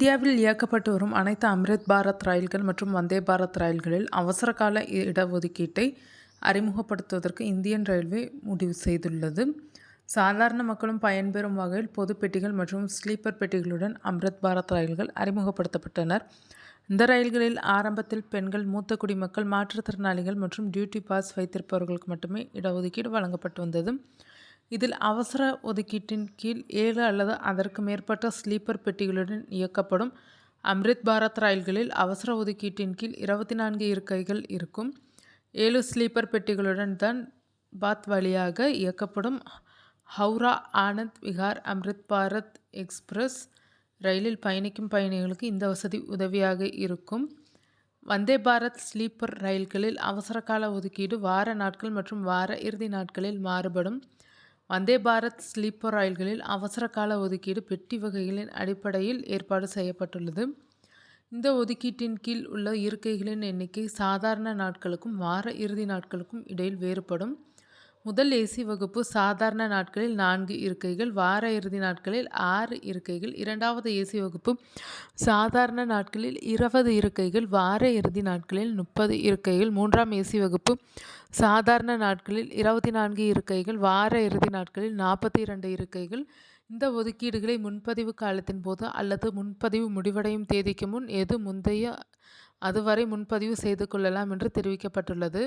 இந்தியாவில் இயக்கப்பட்டு வரும் அனைத்து அம்ரித் பாரத் ரயில்கள் மற்றும் வந்தே பாரத் ரயில்களில் அவசரகால இடஒதுக்கீட்டை அறிமுகப்படுத்துவதற்கு இந்தியன் ரயில்வே முடிவு செய்துள்ளது. சாதாரண மக்களும் பயன்பெறும் வகையில் பொது பெட்டிகள் மற்றும் ஸ்லீப்பர் பெட்டிகளுடன் அம்ரித் பாரத் ரயில்கள் அறிமுகப்படுத்தப்பட்டனர். இந்த ரயில்களில் ஆரம்பத்தில் பெண்கள், மூத்த குடிமக்கள், மாற்றுத்திறனாளிகள் மற்றும் டியூட்டி பாஸ் வைத்திருப்பவர்களுக்கு மட்டுமே இடஒதுக்கீடு வழங்கப்பட்டு வந்தது. இதில் அவசர ஒதுக்கீட்டின் கீழ் 7 அல்லது அதற்கு மேற்பட்ட ஸ்லீப்பர் பெட்டிகளுடன் இயக்கப்படும் அம்ரித் பாரத் ரயில்களில் அவசர ஒதுக்கீட்டின் கீழ் 24 இருக்கைகள் இருக்கும். 7 ஸ்லீப்பர் பெட்டிகளுடன் தன்பாத் வழியாக இயக்கப்படும் ஹவுரா ஆனந்த் விஹார் அம்ரித் பாரத் எக்ஸ்பிரஸ் ரயிலில் பயணிக்கும் பயணிகளுக்கு இந்த வசதி உதவியாக இருக்கும். வந்தே பாரத் ஸ்லீப்பர் ரயில்களில் அவசரகால ஒதுக்கீடு வார நாட்கள் மற்றும் வார இறுதி நாட்களில் மாறுபடும். வந்தே பாரத் ஸ்லீப்பர் ரயில்களில் அவசர கால ஒதுக்கீடு பெட்டி வகைகளின் அடிப்படையில் ஏற்பாடு செய்யப்பட்டுள்ளது. இந்த ஒதுக்கீட்டின் கீழ் உள்ள இருக்கைகளின் எண்ணிக்கை சாதாரண நாட்களுக்கும் வார இறுதி நாட்களுக்கும் இடையில் வேறுபடும். முதல் ஏசி வகுப்பு சாதாரண நாட்களில் 4 இருக்கைகள், வார இறுதி நாட்களில் 6 இருக்கைகள். இரண்டாவது ஏசி வகுப்பு சாதாரண நாட்களில் 20 இருக்கைகள், வார இறுதி நாட்களில் 30 இருக்கைகள். மூன்றாம் ஏசி வகுப்பு சாதாரண நாட்களில் 24 இருக்கைகள், வார இறுதி நாட்களில் 42 இருக்கைகள். இந்த ஒதுக்கீடுகளை முன்பதிவு காலத்தின் போது அல்லது முன்பதிவு முடிவடையும் தேதிக்கு முன் அதுவரை முன்பதிவு செய்து கொள்ளலாம் என்று தெரிவிக்கப்பட்டுள்ளது.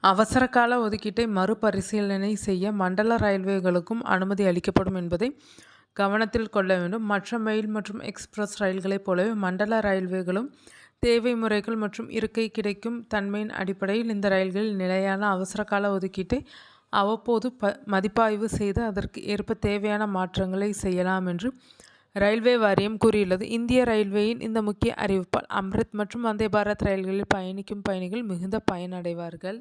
அவசரகால ஒதுக்கீட்டை மறுபரிசீலனை செய்ய மண்டல ரயில்வேகளுக்கும் அனுமதி அளிக்கப்படும் என்பதை கவனத்தில் கொள்ள வேண்டும். மற்ற மெயில் மற்றும் எக்ஸ்பிரஸ் ரயில்களைப் போலவே மண்டல ரயில்வேகளும் தேவை முறைகள் மற்றும் இருக்கை கிடைக்கும் தன்மையின் அடிப்படையில் இந்த ரயில்களில் நிலையான அவசரகால ஒதுக்கீட்டை அவ்வப்போது மதிப்பாய்வு செய்து அதற்கு ஏற்ப தேவையான மாற்றங்களை செய்யலாம் என்று ரயில்வே வாரியம் கூறியுள்ளது. இந்திய ரயில்வேயின் இந்த முக்கிய அறிவிப்பால் அம்ரித் மற்றும் வந்தே பாரத் ரயில்களில் பயணிக்கும் பயணிகள் மிகுந்த பயனடைவார்கள்.